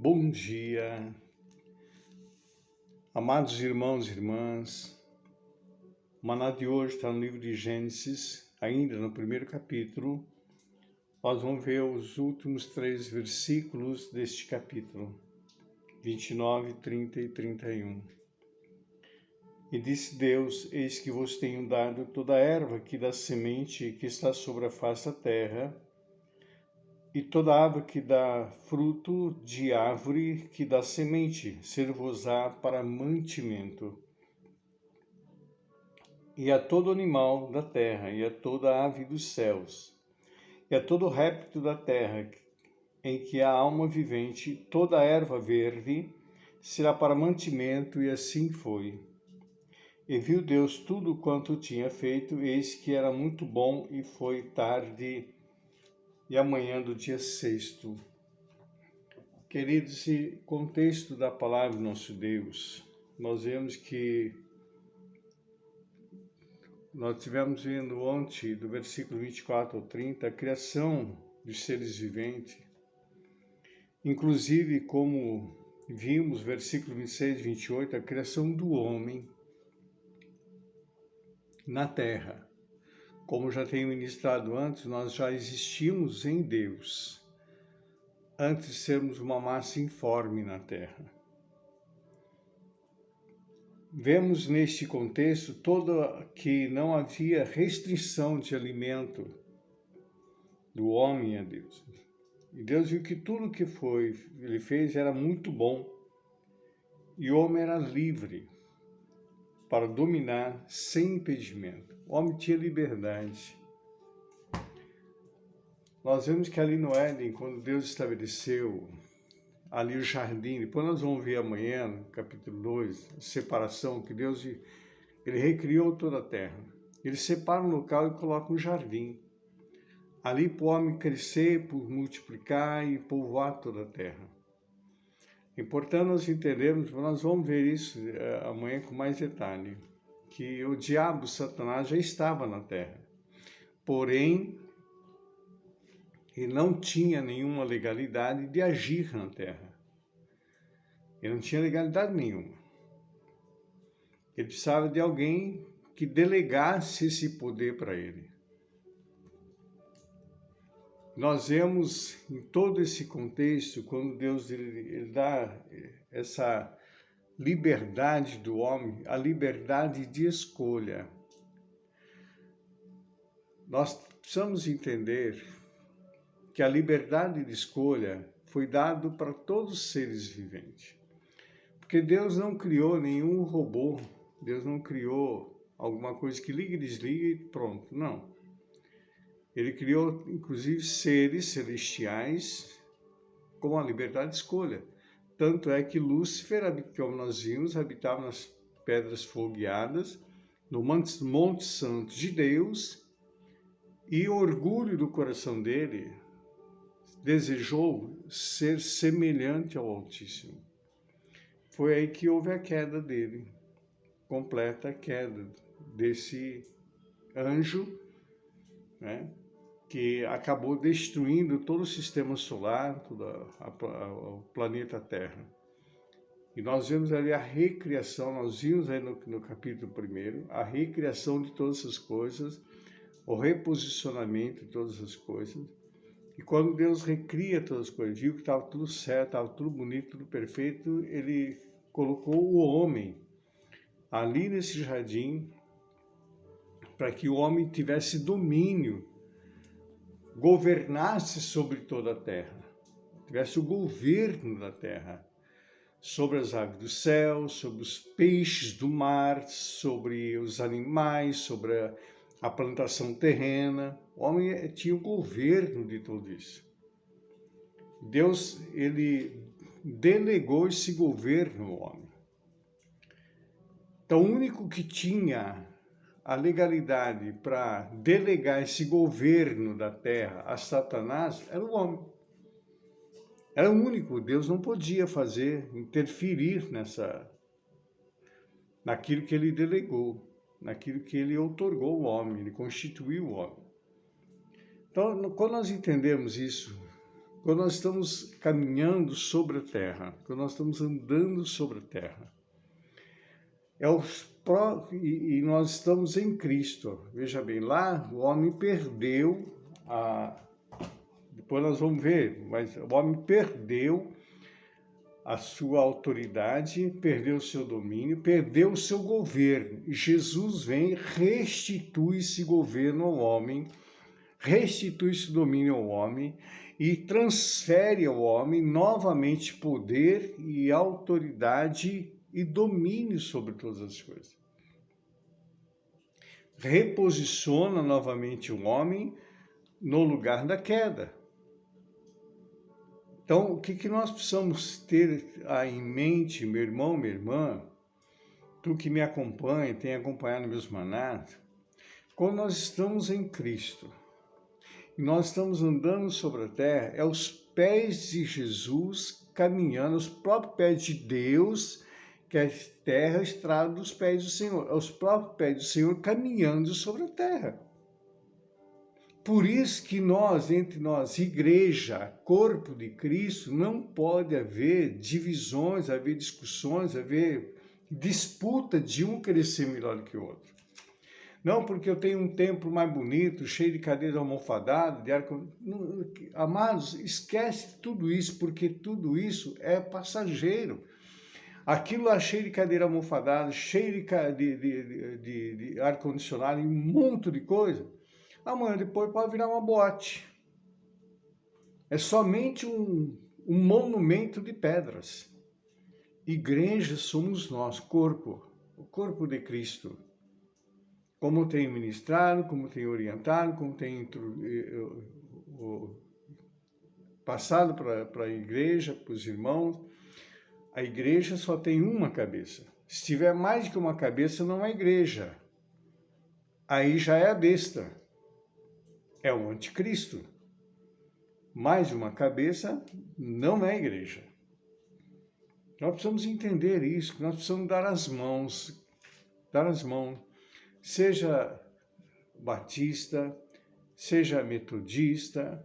Bom dia, amados irmãos e irmãs. O maná de hoje está no livro de Gênesis, ainda no primeiro capítulo. Nós vamos ver os últimos 3 versículos deste capítulo, 29, 30 e 31. E disse Deus: Eis que vos tenho dado toda a erva que dá semente que está sobre a face da terra, e toda árvore que dá fruto de árvore que dá semente, ser-vos-á para mantimento. E a todo animal da terra, e a toda ave dos céus, e a todo réptil da terra, em que há alma vivente, toda a erva verde será para mantimento, e assim foi. E viu Deus tudo quanto tinha feito, eis que era muito bom, e foi tarde e amanhã do dia sexto. Queridos, esse contexto da palavra do nosso Deus, nós vemos que nós estivemos vendo ontem, do versículo 24 ao 30, a criação dos seres viventes, inclusive como vimos, versículo 26 e 28, a criação do homem na terra. Como já tenho ministrado antes, nós já existimos em Deus, antes de sermos uma massa informe na terra. Vemos neste contexto que não havia restrição de alimento do homem a Deus. E Deus viu que tudo que ele fez era muito bom. E o homem era livre para dominar sem impedimento. O homem tinha liberdade. Nós vemos que ali no Éden, quando Deus estabeleceu ali o jardim, depois nós vamos ver amanhã, no capítulo 2, a separação, que Deus ele recriou toda a terra. Ele separa um local e coloca um jardim. Ali para o homem crescer, por multiplicar e povoar toda a terra. É importante nós entendermos, nós vamos ver isso amanhã com mais detalhe, que o diabo, Satanás, já estava na terra. Porém, ele não tinha nenhuma legalidade de agir na terra. Ele não tinha legalidade nenhuma. Ele precisava de alguém que delegasse esse poder para ele. Nós vemos em todo esse contexto, quando Deus ele dá essa liberdade do homem, a liberdade de escolha. Nós precisamos entender que a liberdade de escolha foi dada para todos os seres viventes. Porque Deus não criou nenhum robô, Deus não criou alguma coisa que liga e desliga e pronto, não. Ele criou, inclusive, seres celestiais com a liberdade de escolha. Tanto é que Lúcifer, como nós vimos, habitava nas pedras fogueadas, no Monte Santo de Deus, e o orgulho do coração dele desejou ser semelhante ao Altíssimo. Foi aí que houve a queda dele, completa queda desse anjo, né, que acabou destruindo todo o sistema solar, todo o planeta Terra. E nós vemos ali a recriação, nós vimos aí no capítulo 1, a recriação de todas as coisas, o reposicionamento de todas as coisas. E quando Deus recria todas as coisas, viu que estava tudo certo, estava tudo bonito, tudo perfeito, ele colocou o homem ali nesse jardim para que o homem tivesse domínio, governasse sobre toda a terra, tivesse o governo da terra, sobre as aves do céu, sobre os peixes do mar, sobre os animais, sobre a plantação terrena. O homem tinha o governo de tudo isso. Deus, ele delegou esse governo ao homem. Então, o único que tinha a legalidade para delegar esse governo da terra a Satanás era o homem. Era o único. Deus não podia interferir naquilo que ele delegou, naquilo que ele outorgou ao homem, ele constituiu o homem. Então, quando nós entendemos isso, quando nós estamos caminhando sobre a terra, quando nós estamos andando sobre a terra, e nós estamos em Cristo. Veja bem, lá o homem perdeu depois nós vamos ver, mas o homem perdeu a sua autoridade, perdeu o seu domínio, perdeu o seu governo. E Jesus vem, restitui esse governo ao homem, restitui esse domínio ao homem e transfere ao homem novamente poder e autoridade e domínio sobre todas as coisas. Reposiciona novamente o homem no lugar da queda. Então, o que nós precisamos ter em mente, meu irmão, minha irmã, tu que me acompanha, tem acompanhado meus manados, quando nós estamos em Cristo, e nós estamos andando sobre a terra, é os pés de Jesus caminhando, os próprios pés de Deus, que a terra é a estrada dos pés do Senhor, é os próprios pés do Senhor caminhando sobre a terra. Por isso que entre nós, igreja, corpo de Cristo, não pode haver divisões, haver discussões, haver disputa de um querer ser melhor que o outro. Não porque eu tenho um templo mais bonito, cheio de cadeiras almofadadas, de ar-condicionado. Amados, esquece tudo isso, porque tudo isso é passageiro. Aquilo lá cheio de cadeira almofadada, cheio de ar-condicionado e um monte de coisa, amanhã depois pode virar uma boate. É somente um monumento de pedras. Igreja somos nós, corpo, o corpo de Cristo. Como tenho ministrado, como tenho orientado, como tenho passado para a igreja, para os irmãos, a igreja só tem uma cabeça. Se tiver mais de uma cabeça, não é igreja. Aí já é a besta. É o anticristo. Mais de uma cabeça não é igreja. Nós precisamos entender isso, nós precisamos dar as mãos, seja batista, seja metodista,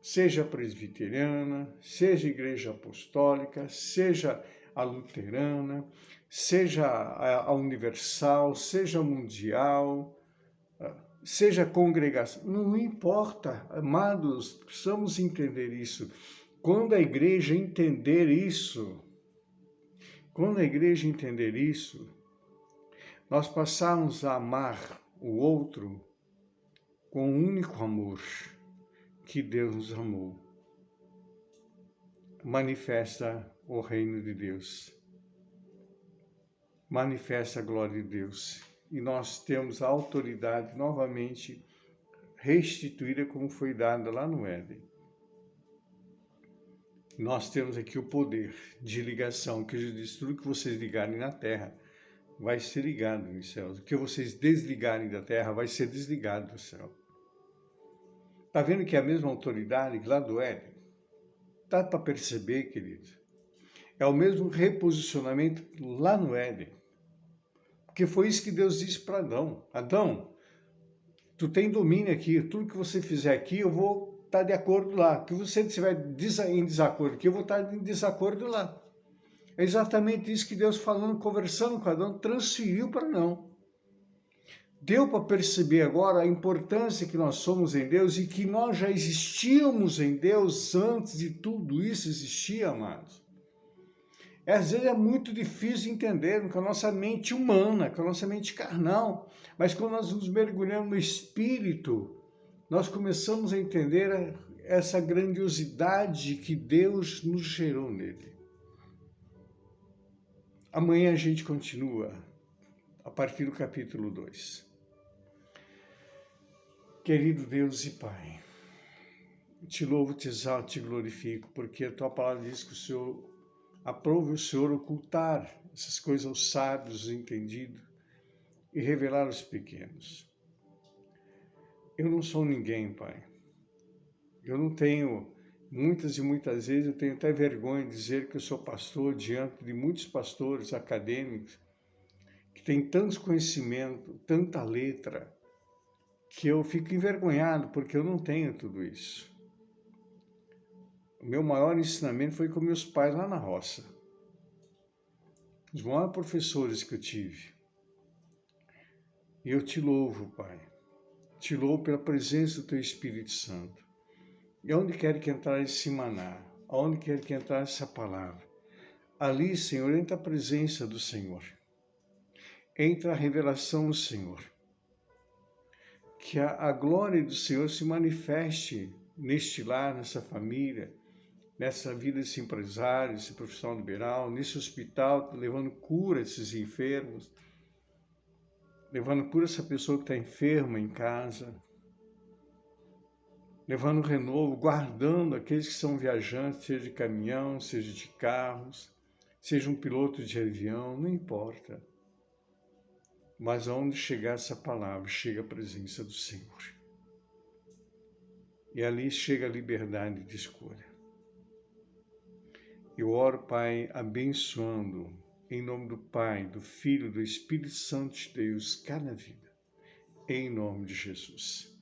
seja presbiteriana, seja igreja apostólica, seja a luterana, seja a universal, seja mundial, seja congregação, não importa, amados, precisamos entender isso. Quando a igreja entender isso, nós passarmos a amar o outro com o único amor que Deus nos amou, manifesta o reino de Deus, manifesta a glória de Deus. E nós temos a autoridade novamente restituída como foi dada lá no Éden. Nós temos aqui o poder de ligação, que Jesus disse, tudo que vocês ligarem na terra vai ser ligado nos céus. O que vocês desligarem da terra vai ser desligado do céu. Está vendo que é a mesma autoridade lá do Éden? Dá para perceber, querido? É o mesmo reposicionamento lá no Éden. Porque foi isso que Deus disse para Adão. Adão, tu tem domínio aqui, tudo que você fizer aqui, eu vou estar de acordo lá. Que você estiver em desacordo aqui, eu vou estar em desacordo lá. É exatamente isso que Deus falando, conversando com Adão, transferiu para não. Deu para perceber agora a importância que nós somos em Deus e que nós já existíamos em Deus antes de tudo isso existir, amados. Às vezes é muito difícil entender com a nossa mente humana, com a nossa mente carnal, mas quando nós nos mergulhamos no Espírito, nós começamos a entender essa grandiosidade que Deus nos gerou nele. Amanhã a gente continua a partir do capítulo 2. Querido Deus e Pai, te louvo, te exalto, te glorifico, porque a tua palavra diz que o Senhor aprove o Senhor ocultar essas coisas aos sábios, aos entendidos, e revelar aos pequenos. Eu não sou ninguém, Pai. Eu não tenho, muitas e muitas vezes, eu tenho até vergonha de dizer que eu sou pastor diante de muitos pastores acadêmicos que têm tantos conhecimentos, tanta letra, que eu fico envergonhado porque eu não tenho tudo isso. O meu maior ensinamento foi com meus pais lá na roça. Os maiores professores que eu tive. E eu te louvo, Pai. Te louvo pela presença do Teu Espírito Santo. E onde quer que entrar esse maná, aonde quer que entrar essa palavra, ali, Senhor, entra a presença do Senhor. Entra a revelação do Senhor. Que a glória do Senhor se manifeste neste lar, nessa família, nessa vida desse empresário, desse profissional liberal, nesse hospital, levando cura a esses enfermos, levando cura a essa pessoa que está enferma em casa, levando renovo, guardando aqueles que são viajantes, seja de caminhão, seja de carros, seja um piloto de avião, não importa. Mas aonde chegar essa palavra, chega a presença do Senhor. E ali chega a liberdade de escolha. Eu oro, Pai, abençoando, em nome do Pai, do Filho e do Espírito Santo de Deus, cada vida, em nome de Jesus.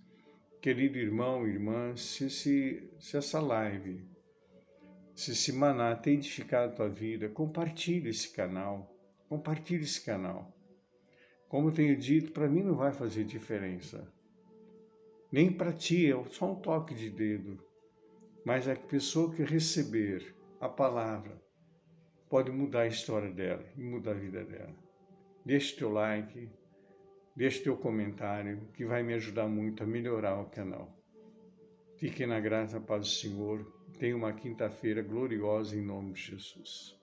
Querido irmão e irmã, se essa live, se esse maná tem edificado a tua vida, compartilhe esse canal, compartilhe esse canal. Como eu tenho dito, para mim não vai fazer diferença. Nem para ti, é só um toque de dedo. Mas a pessoa que receber a palavra pode mudar a história dela e mudar a vida dela. Deixe teu like, deixe teu comentário, que vai me ajudar muito a melhorar o canal. Fiquem na graça, paz do Senhor. Tenha uma quinta-feira gloriosa em nome de Jesus.